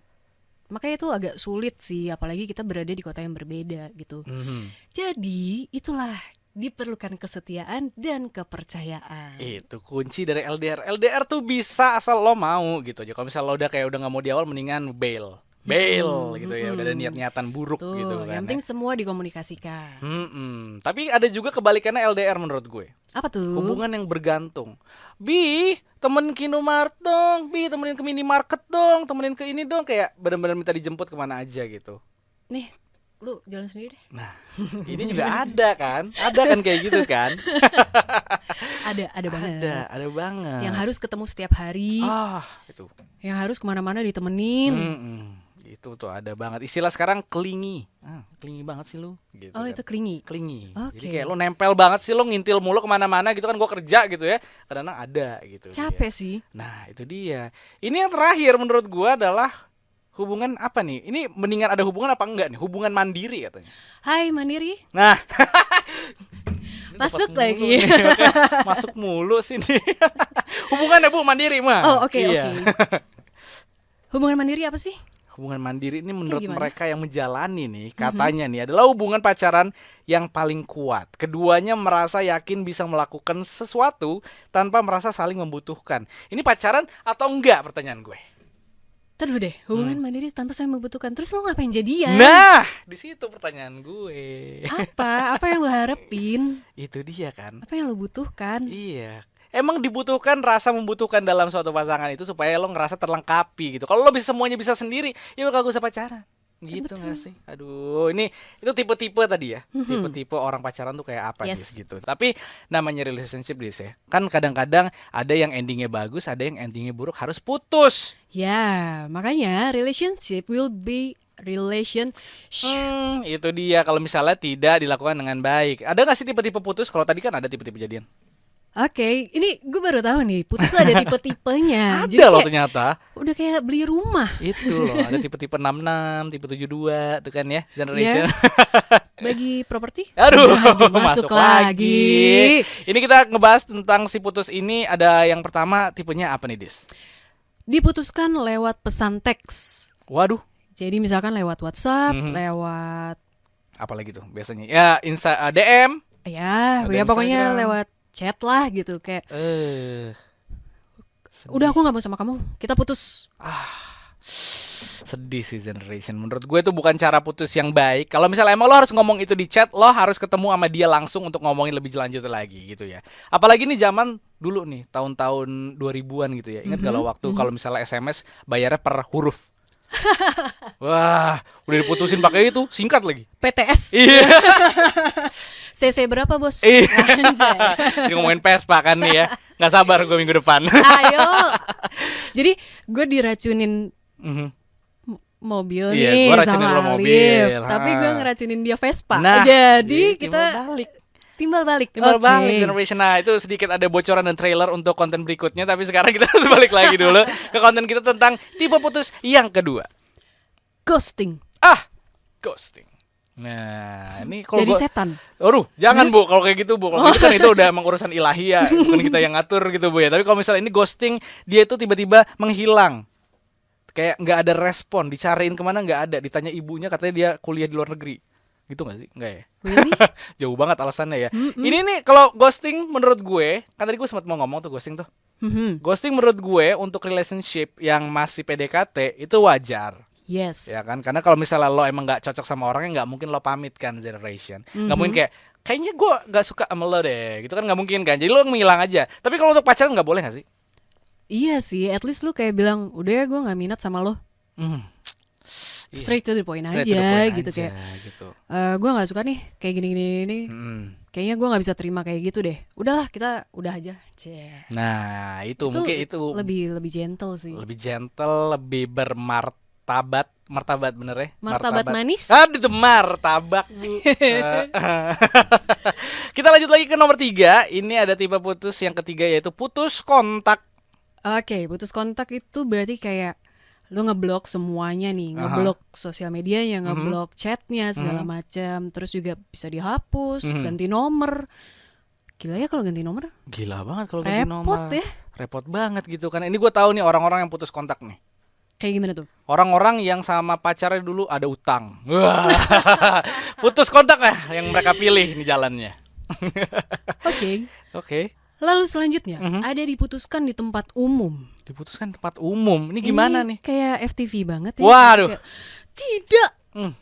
makanya itu agak sulit sih, apalagi kita berada di kota yang berbeda gitu. Jadi itulah diperlukan kesetiaan dan kepercayaan. Itu kunci dari LDR. LDR tuh bisa asal lo mau gitu aja. Kalau misalnya lo udah kayak udah nggak mau di awal, mendingan bail. bail gitu ya, udah ada niat-niatan buruk Tuh, gitu kan. yang penting semua dikomunikasikan. Tapi ada juga kebalikannya LDR menurut gue. Apa tuh? Hubungan yang bergantung. Bi, temenin ke Indomaret dong. Bi, temenin ke minimarket dong. Temenin ke ini dong. Kayak benar-benar minta dijemput kemana aja gitu. Nih, lu jalan sendiri deh. Nah, ini juga ada kan? Ada kan kayak gitu kan? Ada banget. Ada banget. Yang harus ketemu setiap hari. Itu. Yang harus kemana-mana ditemenin. Itu tuh ada banget. Istilah sekarang clingy. Clingy banget sih lu. Gitu Oh, kan. itu clingy. Clingy. Oke. Jadi kayak lu nempel banget sih, lu ngintil mulu kemana-mana gitu kan. Gua kerja gitu ya. Kadang-kadang ada gitu. Capek dia. sih. Nah, itu dia. Ini yang terakhir menurut gua adalah hubungan apa nih? Ini mendingan ada hubungan apa enggak nih? Hubungan mandiri katanya. Hai Mandiri. Nah, Masuk dapat lagi. mulu nih, oke. Masuk mulu sini. Hubungannya Bu mandiri mah. Oh, oke. Iya. Hubungan mandiri apa sih? Hubungan mandiri ini menurut gimana? mereka yang menjalani nih, katanya nih adalah hubungan pacaran yang paling kuat. Keduanya merasa yakin bisa melakukan sesuatu tanpa merasa saling membutuhkan. Ini pacaran atau enggak pertanyaan gue? Ntar dulu deh, hubungan mandiri tanpa saling membutuhkan. Terus lo ngapain jadian? Nah, di situ pertanyaan gue. Apa yang lo harapin? Itu dia kan. Apa yang lo butuhkan? Iya. Emang dibutuhkan rasa membutuhkan dalam suatu pasangan itu supaya lo ngerasa terlengkapi gitu. Kalau lo bisa semuanya bisa sendiri, ya bakal gak usah pacaran. Gitu betul. gak sih? Aduh, itu tipe-tipe tadi ya. Tipe-tipe orang pacaran tuh kayak apa Yes. Dis, gitu. Tapi namanya relationship Dis ya. Kan kadang-kadang ada yang endingnya bagus, ada yang endingnya buruk, harus putus. Ya, makanya relationship will be relation. Itu dia kalau misalnya tidak dilakukan dengan baik. Ada gak sih tipe-tipe putus? Kalau tadi kan ada tipe-tipe jadian. Oke, ini gue baru tahu nih, putus tuh ada tipe-tipenya. Jadi Ada loh kayak ternyata. udah kayak beli rumah. Itu loh, ada tipe-tipe 66, tipe 72 tuh kan ya, generation. Bagi properti? Aduh, Masuk lagi. Ini kita ngebahas tentang si putus ini. Ada yang pertama, tipenya apa nih, Dis? Diputuskan lewat pesan teks. Waduh, Jadi misalkan lewat WhatsApp, lewat apalagi tuh biasanya? Ya, DM. ya Ada pokoknya Instagram. lewat chat lah gitu kayak Sedih. udah aku nggak mau sama kamu, kita putus. Sedih sih generation. Menurut gue itu bukan cara putus yang baik. Kalau misalnya emang lo harus ngomong itu di chat, lo harus ketemu sama dia langsung untuk ngomongin lebih lanjut lagi gitu ya. Apalagi nih zaman dulu nih, tahun-tahun 2000-an gitu ya. Ingat kalau waktu kalau misalnya SMS bayarnya per huruf. Wah, udah diputusin pakai itu, singkat lagi. PTS. Iya. CC berapa bos? Iya. Anjay. Ini ngomongin Vespa kan nih ya. Nggak sabar gue minggu depan. Ayo. Jadi gue diracunin Mhm. mobil Iya, nih gua racunin sama lo mobil. Alif. Tapi gue ngeracunin dia Vespa. Nah, jadi timbal kita balik. timbal balik. Timbal Oke. balik generation. Nah, itu sedikit ada bocoran dan trailer untuk konten berikutnya. Tapi sekarang kita harus balik lagi dulu ke konten kita tentang tipe putus yang kedua. Ghosting. Ghosting. Nah, ini kalau Jadi setan. aduh, jangan Bu, kalau kayak gitu Bu. Kalau gitu kan itu udah emang urusan ilahi ya, bukan kita yang ngatur gitu Bu ya. Tapi kalau misalnya ini ghosting, dia itu tiba-tiba menghilang. Kayak nggak ada respon, dicariin kemana nggak ada, ditanya ibunya katanya dia kuliah di luar negeri. Gitu nggak sih? Nggak ya? Really? Jauh banget alasannya ya. Ini nih kalau ghosting menurut gue, kan tadi gue sempat mau ngomong tuh ghosting tuh. Ghosting menurut gue untuk relationship yang masih PDKT itu wajar. Yes. Ya kan, karena kalau misalnya lo emang nggak cocok sama orangnya, nggak mungkin lo pamit kan generation. Nggak mungkin kayaknya gue nggak suka sama lo deh, gitu kan nggak mungkin kan. Jadi lo menghilang aja. Tapi kalau untuk pacaran nggak boleh nggak sih? Iya sih, at least lu kayak bilang, udah ya gue nggak minat sama lo. Straight to the point Straight to aja the point gitu aja, kayak. gitu. Gue nggak suka nih kayak gini. Kayaknya gue nggak bisa terima kayak gitu deh. Udahlah kita udah aja. Cie. Nah itu mungkin itu lebih gentle sih. lebih gentle, lebih bermartabat, martabat bener ya? Martabat manis. Itu martabak Bu. Kita lanjut lagi ke nomor 3. Ini ada tipe putus yang ketiga yaitu putus kontak. Oke, putus kontak itu berarti kayak lu ngeblok semuanya nih, ngeblok sosial medianya, ngeblok chatnya segala macam, terus juga bisa dihapus, ganti nomor. Gila ya kalau ganti nomor. Gila banget kalau ganti nomor. Repot ya. Repot banget gitu kan. Ini gue tahu nih orang-orang yang putus kontak nih. Kayak gimana tuh? Orang-orang yang sama pacarnya dulu ada utang. Wah. Putus kontak ya yang mereka pilih nih jalannya. Oke. Oke. Lalu selanjutnya ada diputuskan di tempat umum. Diputuskan tempat umum. Ini gimana nih? Kayak FTV banget ya. Waduh. Kayak, tidak.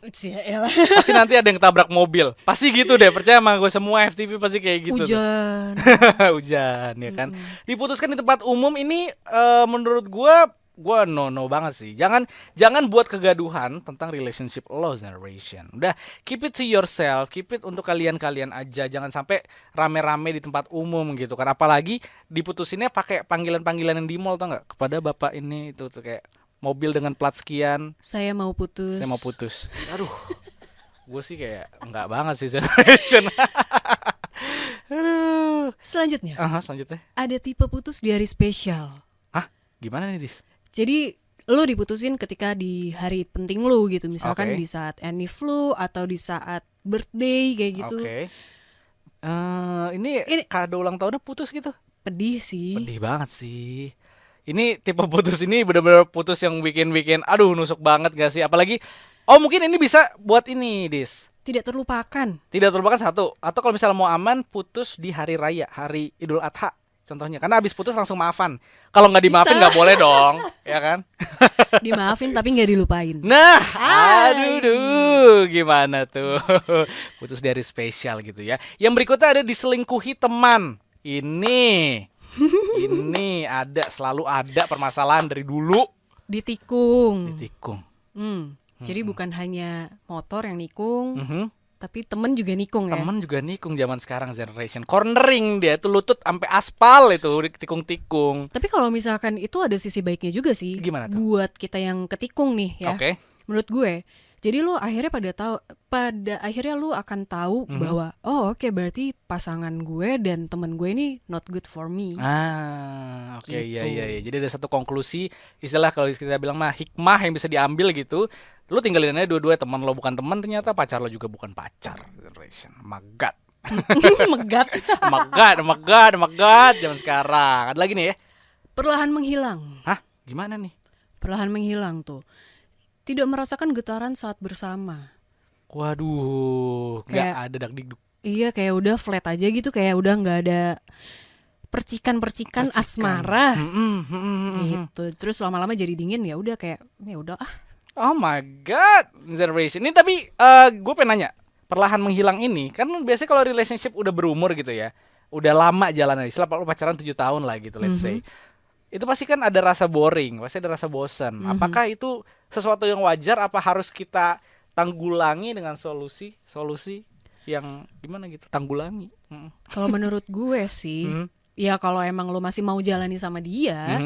Cialah. Pasti nanti ada yang ketabrak mobil. Pasti gitu deh, percaya sama gue, semua FTV pasti kayak gitu. Hujan. Hujan ya kan. Diputuskan di tempat umum ini menurut gue no banget sih. Jangan buat kegaduhan tentang relationship lo generation. Udah keep it to yourself, keep it untuk kalian-kalian aja. Jangan sampai rame-rame di tempat umum gitu kan. Apalagi diputusinnya pakai panggilan-panggilan yang di mall, tau nggak? Kepada bapak ini itu tuh kayak mobil dengan plat sekian. Saya mau putus. Aduh. Gue sih kayak enggak banget sih generation. Aduh. Selanjutnya. Selanjutnya. Ada tipe putus di hari spesial. Hah? Gimana nih, Dis? Jadi lu diputusin ketika di hari penting lu gitu. Misalkan Oke. di saat anniv lu atau di saat birthday kayak gitu. Oke. Ini kado ulang tahunnya putus gitu. Pedih sih. Pedih banget sih. Ini tipe putus ini benar-benar putus yang bikin aduh nusuk banget gak sih? Apalagi mungkin ini bisa buat ini, Dis. Tidak terlupakan. Tidak terlupakan satu. Atau kalau misalnya mau aman, putus di hari raya, hari Idul Adha. Contohnya, karena abis putus langsung maafan. Kalau nggak dimaafin Bisa. nggak boleh dong, ya kan? Dimaafin tapi nggak dilupain. Nah, aduh, gimana tuh? Putus dari spesial gitu ya. Yang berikutnya ada diselingkuhi teman. Ini selalu ada permasalahan dari dulu. Ditikung. Jadi bukan hanya motor yang nikung, tapi temen juga nikung ya. Temen juga nikung zaman sekarang generation. Cornering dia tuh lutut sampai aspal itu tikung-tikung. Tapi kalau misalkan itu ada sisi baiknya juga sih. Gimana tuh? Buat kita yang ketikung nih ya. Oke. Menurut gue. Jadi lo akhirnya pada akhirnya lo akan tahu bahwa oke, berarti pasangan gue dan temen gue ini not good for me. Oke, Gitu. iya. Jadi ada satu konklusi, istilah kalau kita bilang mah hikmah yang bisa diambil gitu. Lu tinggalin aja dua-duanya, teman lo bukan teman, ternyata pacar lo juga bukan pacar. Generation. Megat. Megat zaman sekarang. Ada lagi nih ya. Perlahan menghilang. Hah? Gimana nih? Perlahan menghilang tuh. Tidak merasakan getaran saat bersama. Waduh, nggak Kayak- ada dak-dikduk. Iya, kayak udah flat aja gitu, kayak udah nggak ada percikan-percikan asmara gitu. Terus lama-lama jadi dingin, ya udah kayak ya udah Oh my god, generation. Ini tapi gue pengen nanya, perlahan menghilang ini kan biasanya kalau relationship udah berumur gitu ya, udah lama jalannya, istilah lu pacaran 7 tahun lah gitu, let's say. Itu pasti kan ada rasa boring, pasti ada rasa bosan. Apakah itu sesuatu yang wajar? Apa harus kita tanggulangi dengan solusi yang gimana gitu? Tanggulangi. Kalau menurut gue sih, ya kalau emang lo masih mau jalani sama dia,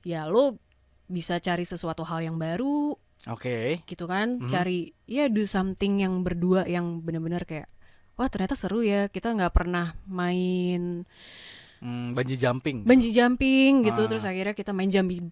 ya lo bisa cari sesuatu hal yang baru, Oke. gitu kan. Cari, ya do something yang berdua yang benar-benar kayak, wah ternyata seru ya, kita nggak pernah main Bungee jumping. bungee jumping gitu. Terus akhirnya kita main bungee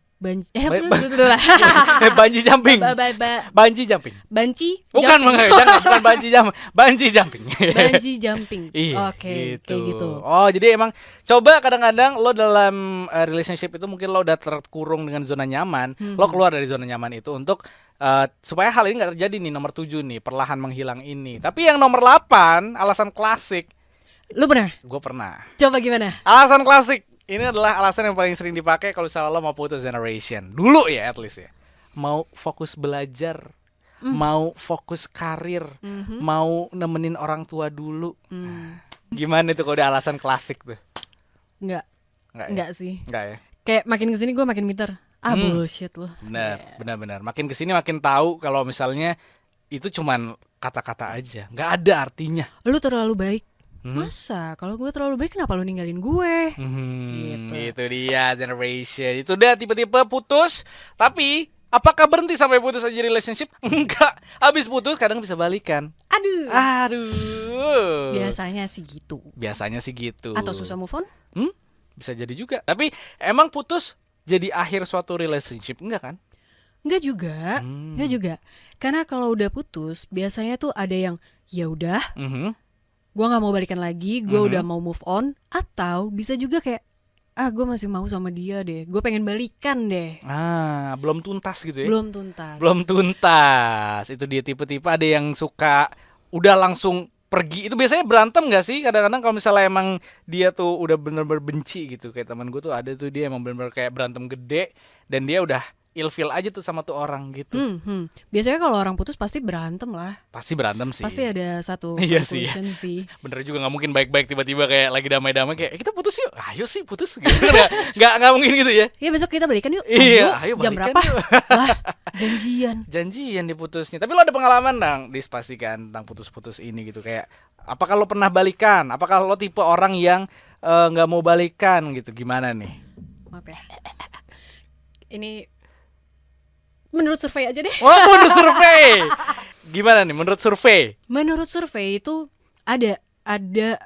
Bungee jumping. Bungee jumping. Banci Bukan, jangan, bukan bungee jumping. Bungee jumping. Bungee jumping. Iya, Oke, kayak gitu. Oh, jadi emang coba kadang-kadang lo dalam relationship itu mungkin lo udah terkurung dengan zona nyaman, lo keluar dari zona nyaman itu untuk supaya hal ini nggak terjadi nih. Nomor 7 nih, perlahan menghilang ini. Tapi yang nomor 8, alasan klasik. Lu pernah? Gue pernah. Coba gimana? Alasan klasik. Ini adalah alasan yang paling sering dipakai kalau misalnya lo mau putus generation. Dulu ya, at least ya. Mau fokus belajar, mau fokus karir, mau nemenin orang tua dulu. Gimana itu kalau udah alasan klasik tuh? Enggak sih. Enggak ya? Kayak makin kesini gue makin pinter. Bullshit loh. Benar. Makin kesini makin tahu kalau misalnya itu cuman kata-kata aja, nggak ada artinya. Lu terlalu baik. Masa? Kalau gue terlalu baik, kenapa lu ninggalin gue? Itu dia generation. Itu udah tipe-tipe putus. Tapi apakah berhenti sampai putus aja relationship? Enggak. Habis putus kadang bisa balikan. Aduh. Biasanya sih gitu. Atau susah move on? Bisa jadi juga. Tapi emang putus jadi akhir suatu relationship enggak kan? Enggak juga. Karena kalau udah putus, biasanya tuh ada yang ya udah, gue nggak mau balikan lagi, gue udah mau move on. Atau bisa juga kayak gue masih mau sama dia deh, gue pengen balikan deh. Belum tuntas gitu ya? Belum tuntas. Itu dia tipe-tipe, ada yang suka udah langsung pergi itu biasanya berantem gak sih kadang-kadang kalau misalnya emang dia tuh udah bener-bener benci gitu. Kayak teman gue tuh ada tuh dia emang bener-bener kayak berantem gede dan dia udah ilfeel aja tuh sama tuh orang gitu. Biasanya kalau orang putus pasti berantem lah. Pasti berantem sih. Pasti ada satu Iya sih. conclusion sih. Bener juga nggak mungkin baik-baik tiba-tiba kayak lagi damai-damai kayak kita putus yuk. Ayo sih putus gitu. Nggak mungkin gitu ya. Ya besok kita balikan yuk. Iya, ayo jam balikan berapa? yuk. Lah, janjian. Janjian diputusnya. Tapi lo ada pengalaman dong dispastikan tentang putus-putus ini gitu kayak apakah lo pernah balikan? Apakah lo tipe orang yang nggak mau balikan gitu? Gimana nih? Maaf ya. Ini menurut survei aja deh. Oh, menurut survei. Gimana nih menurut survei? Menurut survei itu ada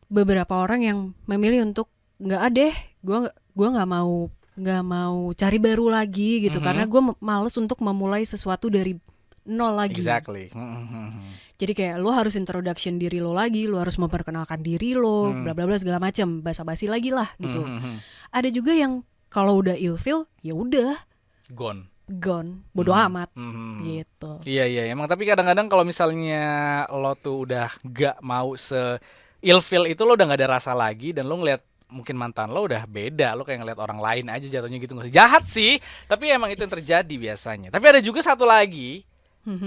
beberapa orang yang memilih untuk nggak deh, gue nggak mau cari baru lagi gitu karena gue males untuk memulai sesuatu dari nol lagi. Exactly. Jadi kayak lo harus introduction diri lo lagi, lo harus memperkenalkan diri lo, bla bla bla segala macam, basa-basi lagi lah gitu. Ada juga yang kalau udah ilfeel ya udah gone, bodo amat gitu. Iya, emang tapi kadang-kadang kalau misalnya lo tuh udah gak mau se-ilfeel itu lo udah gak ada rasa lagi dan lo ngeliat mungkin mantan lo udah beda, lo kayak ngeliat orang lain aja jatuhnya gitu. Nggak jahat sih, tapi emang itu yang terjadi biasanya. Tapi ada juga satu lagi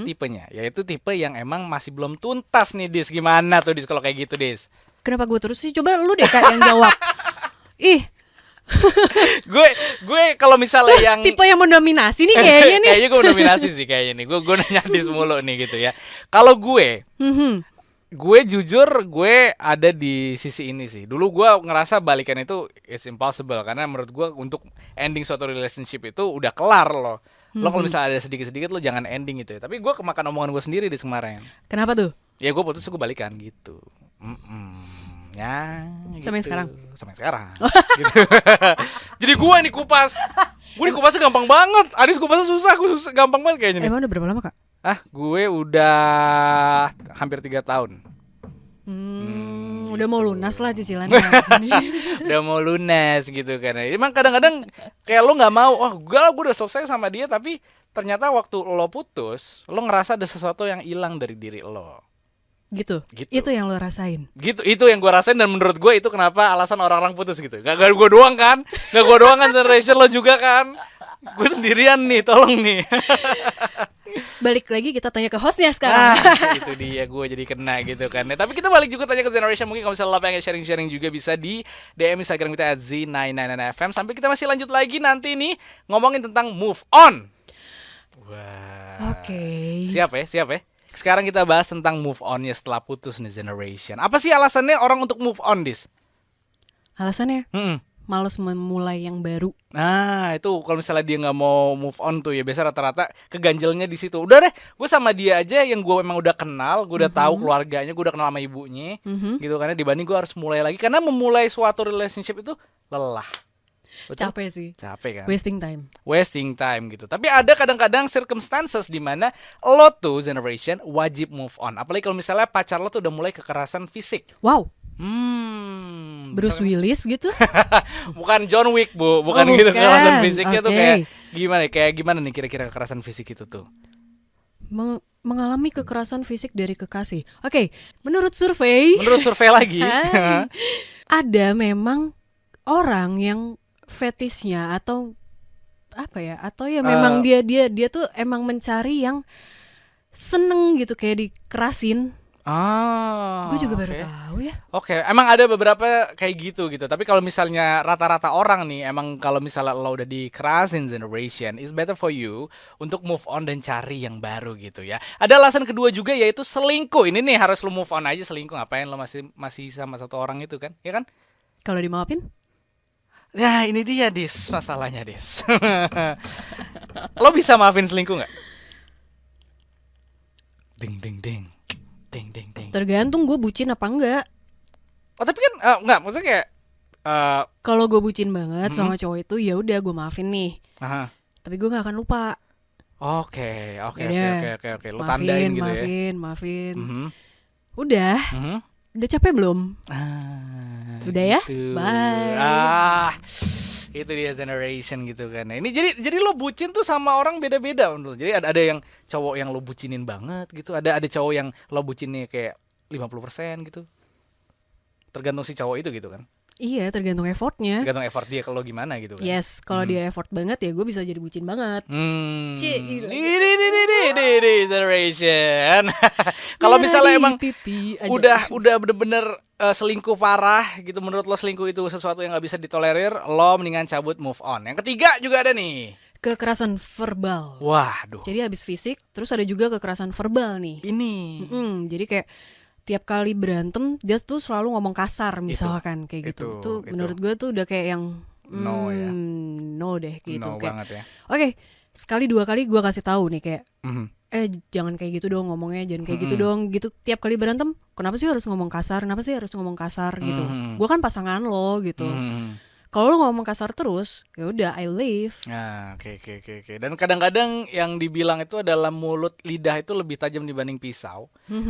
tipenya, yaitu tipe yang emang masih belum tuntas nih Dis. Gimana tuh Dis kalau kayak gitu Dis? Kenapa gue terus sih? Coba lu deh Kak yang jawab. Ih, gue kalau misalnya yang tipe yang mendominasi nih kayaknya nih. kayaknya gue mendominasi sih kayaknya nih. Gue nanya Dis mulu nih gitu ya. Kalau gue jujur gue ada di sisi ini sih. Dulu gue ngerasa balikan itu is impossible karena menurut gue untuk ending suatu relationship itu udah kelar loh. Lo kalau misalnya ada sedikit-sedikit lo jangan ending gitu ya. Tapi gue kemakan omongan gue sendiri di kemarin. Kenapa tuh? Ya gue putus gue balikan gitu. Ya, Sampai gitu. sekarang? Sampai sekarang gitu. Jadi gue nih kupas. Gue nih kupasnya gampang banget. Adis kupasnya susah, gampang banget kayaknya nih. Emang udah berapa lama Kak? Gue udah hampir 3 tahun. Udah mau lunas lah cicilannya. Udah mau lunas gitu kan. Emang kadang-kadang kayak lo nggak mau. Gue udah selesai sama dia, tapi ternyata waktu lo putus, lo ngerasa ada sesuatu yang hilang dari diri lo. Gitu. Itu yang lo rasain. Gitu, itu yang gue rasain dan menurut gue itu kenapa alasan orang-orang putus gitu. Gak gue doang kan? Gak gue doang kan, generation lo juga kan? Gue sendirian nih, tolong nih. Balik lagi kita tanya ke hostnya sekarang. Itu dia gue jadi kena gitu kan. Tapi kita balik juga tanya ke generation. Mungkin kalau misalnya lo pengen sharing-sharing juga bisa di DM Instagram kita @z999fm. Sampai kita masih lanjut lagi nanti nih ngomongin tentang move on. Wah. Oke. Siap ya? Sekarang kita bahas tentang move on-nya setelah putus nih generation. Apa sih alasannya orang untuk move on, Dis? Alasannya? Males memulai yang baru. Nah, itu kalau misalnya dia nggak mau move on tuh ya biasa rata-rata keganjelnya di situ. Udah deh, gue sama dia aja yang gue memang udah kenal, gue udah tahu keluarganya, gue udah kenal sama ibunya, gitu kan. Dibanding gue harus mulai lagi karena memulai suatu relationship itu lelah. Betul? Capek sih. Capek kan. Wasting time gitu. Tapi ada kadang-kadang circumstances di mana lo tuh generation wajib move on. Apalagi kalau misalnya pacar lo tuh udah mulai kekerasan fisik. Wow. Bruce Willis gitu? Bukan John Wick, Bu. Bukan gitu kekerasan fisiknya tuh kayak gimana nih kira-kira kekerasan fisik itu tuh? Mengalami kekerasan fisik dari kekasih. Oke, menurut survei lagi ada memang orang yang fetisnya atau apa ya? Atau ya memang dia tuh emang mencari yang seneng gitu kayak dikerasin. Gue juga baru tahu ya. Oke, emang ada beberapa kayak gitu. Tapi kalau misalnya rata-rata orang nih, emang kalau misalnya lo udah dikerasin generation, it's better for you untuk move on dan cari yang baru gitu ya. Ada alasan kedua juga yaitu selingkuh. Ini nih harus lo move on aja, selingkuh ngapain lo masih sama satu orang itu kan? Ya kan? Kalau dimaafin? Nah ini dia Dis, masalahnya Dis. Lo bisa maafin selingkuh nggak? Ding ding ding. Tergantung gue bucin apa enggak. Oh tapi kan enggak, maksudnya kayak kalau gue bucin banget sama cowok itu ya udah gue maafin nih. Tapi gue nggak akan lupa. Oke. Lo maafin, tandain gitu maafin. ya. Udah capek belum? Udah ya, gitu. bye. Itu dia generation gitu kan. Nah, ini jadi lo bucin tuh sama orang beda-beda menurut. Jadi ada yang cowok yang lo bucinin banget gitu. Ada cowok yang lo bucinnya kayak 50% gitu. Tergantung si cowok itu gitu kan. Iya, tergantung effortnya. Tergantung effort dia kalau gimana gitu kan. Yes, kalau dia effort banget ya gue bisa jadi bucin banget. Cie, gila. Ini generation. Kalau misalnya emang Pipi aja. udah bener-bener selingkuh parah gitu, menurut lo selingkuh itu sesuatu yang nggak bisa ditolerir, lo mendingan cabut, move on. Yang ketiga juga ada nih. Kekerasan verbal. Waduh. Jadi habis fisik, terus ada juga kekerasan verbal nih. Ini. Jadi kayak tiap kali berantem dia tuh selalu ngomong kasar misalkan kayak gitu. Itu menurut gue tuh udah kayak yang no ya. No deh gitu. No kayak, banget ya. Oke, sekali dua kali gue kasih tahu nih kayak Mhm. jangan kayak gitu dong ngomongnya, jangan kayak gitu dong gitu. Tiap kali berantem, kenapa sih harus ngomong kasar? Kenapa sih harus ngomong kasar gitu? Gue kan pasangan lo gitu. Kalau lo ngomong kasar terus, ya udah I leave. Nah, oke. Dan kadang-kadang yang dibilang itu adalah mulut lidah itu lebih tajam dibanding pisau.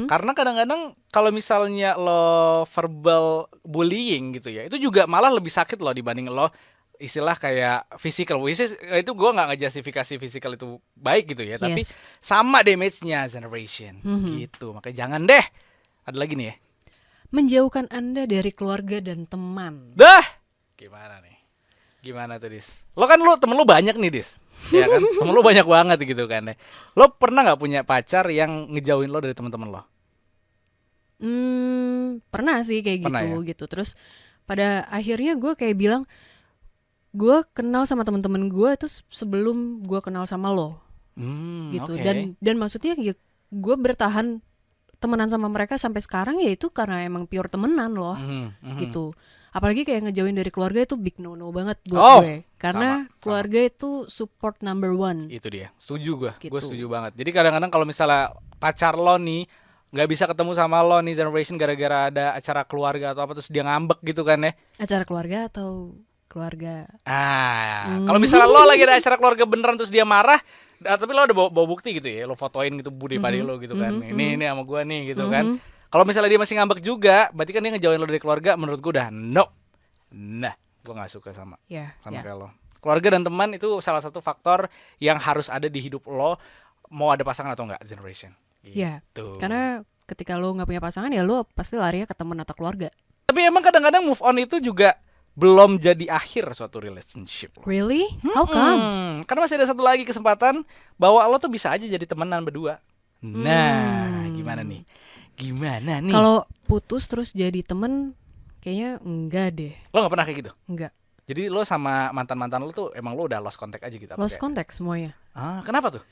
Karena kadang-kadang kalau misalnya lo verbal bullying gitu ya, itu juga malah lebih sakit loh dibanding lo istilah kayak physical. Itu gue nggak ngejustifikasi physical itu baik gitu ya, tapi sama damage-nya generation gitu. Makanya jangan deh. Ada lagi nih ya. Menjauhkan Anda dari keluarga dan teman. Dah. Gimana tuh, Dis? Temen lo banyak nih, Dis. Ya kan? Temen lo banyak banget gitu kan ya. Lo pernah nggak punya pacar yang ngejauhin lo dari teman-teman lo? Pernah sih kayak Pernah gitu gitu. Terus pada akhirnya gue kayak bilang, gue kenal sama teman-teman gue itu sebelum gue kenal sama lo, gitu. Okay. Dan maksudnya ya, gue bertahan temenan sama mereka sampai sekarang ya itu karena emang pure temenan loh, gitu. Apalagi kayak ngejauhin dari keluarga itu big no banget buat gue, karena keluarga itu support number one. Itu dia, setuju gue, Gitu. gue setuju banget. Jadi kadang-kadang kalau misalnya pacar lo nih nggak bisa ketemu sama lo nih generation gara-gara ada acara keluarga atau apa terus dia ngambek gitu kan ya. Acara keluarga atau keluarga? Kalau misalnya lo lagi ada acara keluarga beneran terus dia marah, tapi lo udah bawa bukti gitu ya, lo fotoin gitu bude padi lo gitu kan, ini sama gue nih gitu kan. Kalau misalnya dia masih ngambek juga, berarti kan dia ngejauhin lo dari keluarga. Menurut gue udah no. Nah, gue nggak suka sama kayak lo. Keluarga dan teman itu salah satu faktor yang harus ada di hidup lo, mau ada pasangan atau enggak generation. Gitu. Karena ketika lo nggak punya pasangan ya lo pasti larinya ke teman atau keluarga. Tapi emang kadang-kadang move on itu juga belum jadi akhir suatu relationship. Really? How come? Karena masih ada satu lagi kesempatan bahwa lo tuh bisa aja jadi temenan berdua. Nah, gimana nih? Kalau putus terus jadi temen, kayaknya enggak deh. Lo gak pernah kayak gitu? Enggak. Jadi lo sama mantan-mantan lo tuh emang lo udah lost contact aja gitu? Lost contact semuanya. Kenapa tuh?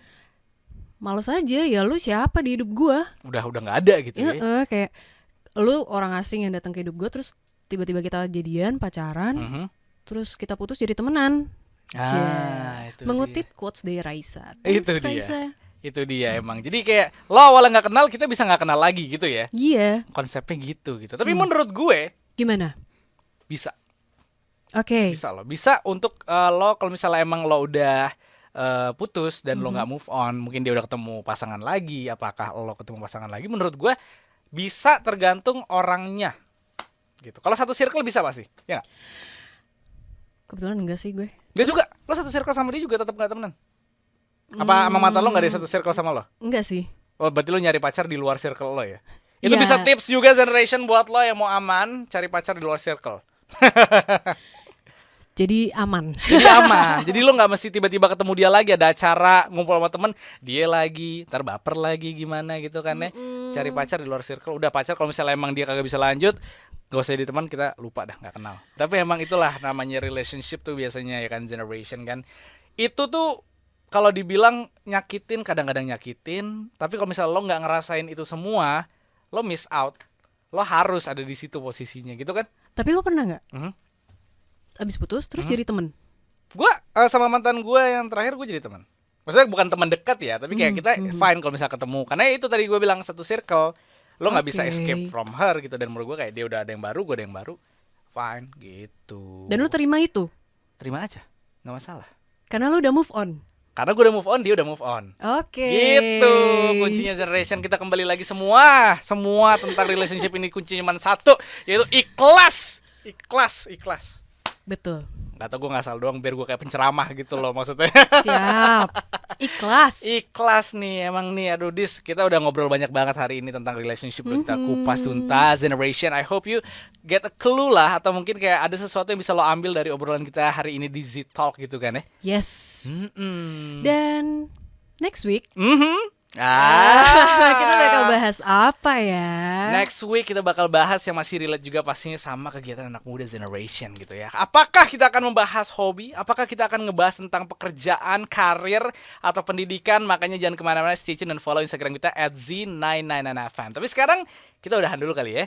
Males aja, ya lu siapa di hidup gua? Udah gak ada gitu ya? Kayak lu orang asing yang datang ke hidup gua, terus tiba-tiba kita jadian, pacaran, terus kita putus jadi temenan. Itu mengutip quotes dari Raisa. Itu dia. Raisa. Itu dia emang. Jadi kayak lo awalnya nggak kenal, kita bisa nggak kenal lagi gitu ya? Iya. Konsepnya gitu. Tapi menurut gue gimana? Bisa. Oke. Bisa lo. Bisa untuk lo kalau misalnya emang lo udah putus dan lo nggak move on, mungkin dia udah ketemu pasangan lagi. Apakah lo ketemu pasangan lagi? Menurut gue bisa, tergantung orangnya. Gitu. Kalau satu circle bisa pasti, ya nggak? Kebetulan enggak sih gue. Dia juga. Lo satu circle sama dia juga tetap nggak temenan? Apa sama mantan lo gak ada satu circle sama lo? Enggak sih. Oh, berarti lo nyari pacar di luar circle lo ya? Itu bisa tips juga generation buat lo yang mau aman, cari pacar di luar circle. Jadi aman. Jadi lo gak mesti tiba-tiba ketemu dia lagi, ada acara ngumpul sama temen, dia lagi, ntar baper lagi gimana gitu kan ya. Cari pacar di luar circle. Udah pacar, kalau misalnya emang dia kagak bisa lanjut, gak usah jadi teman, kita lupa dah, gak kenal. Tapi emang itulah namanya relationship tuh biasanya ya kan, generation kan. Itu tuh kalau dibilang nyakitin, kadang-kadang nyakitin. Tapi kalau misalnya lo nggak ngerasain itu semua, lo miss out. Lo harus ada di situ posisinya, gitu kan? Tapi lo pernah nggak? Abis putus terus jadi temen? Gue sama mantan gue yang terakhir gue jadi teman. Maksudnya bukan teman dekat ya, tapi kayak kita fine kalau misalnya ketemu. Karena itu tadi gue bilang satu circle, lo nggak bisa escape from her gitu. Dan menurut gue kayak dia udah ada yang baru, gue ada yang baru, fine gitu. Dan lo terima itu? Terima aja, nggak masalah. Karena lo udah move on. Karena gue udah move on, dia udah move on. Oke. Gitu kuncinya generation. Kita kembali lagi semua tentang relationship ini kuncinya cuma satu, yaitu ikhlas. Betul. Gak tau, gue ngasal doang biar gue kayak penceramah gitu loh maksudnya. Siap. Ikhlas. Ikhlas nih emang nih. Aduh Dis, kita udah ngobrol banyak banget hari ini tentang relationship. Udah kita kupas tuntas generation. I hope you get a clue lah, atau mungkin kayak ada sesuatu yang bisa lo ambil dari obrolan kita hari ini di Z Talk gitu kan ya. Yes. Dan next week kita bakal bahas apa ya? Next week kita bakal bahas yang masih relate juga pastinya sama kegiatan anak muda generation gitu ya. Apakah kita akan membahas hobi? Apakah kita akan ngebahas tentang pekerjaan, karir, atau pendidikan? Makanya jangan kemana-mana, stay tune dan follow Instagram kita @Z999FM. Tapi sekarang kita udahan dulu kali ya.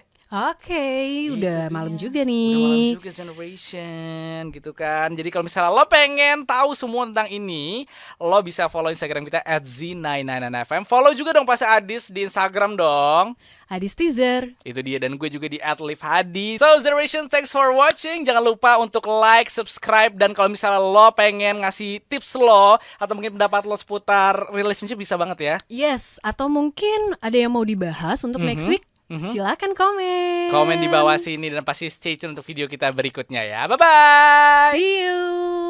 Oke, udah malam juga Udah nih. malam juga generation gitu kan. Jadi kalau misalnya lo pengen tahu semua tentang ini, lo bisa follow Instagram kita @Z999FM. Follow juga dong pas Adis di Instagram dong. Adis teaser. Itu dia, dan gue juga di @livehadi. So generation, thanks for watching. Jangan lupa untuk like, subscribe, dan kalau misalnya lo pengen ngasih tips lo atau mungkin pendapat lo seputar relationship bisa banget ya. Yes, atau mungkin ada yang mau dibahas untuk next week. Silakan komen. Komen di bawah sini dan pasti stay tune untuk video kita berikutnya ya. Bye bye. See you.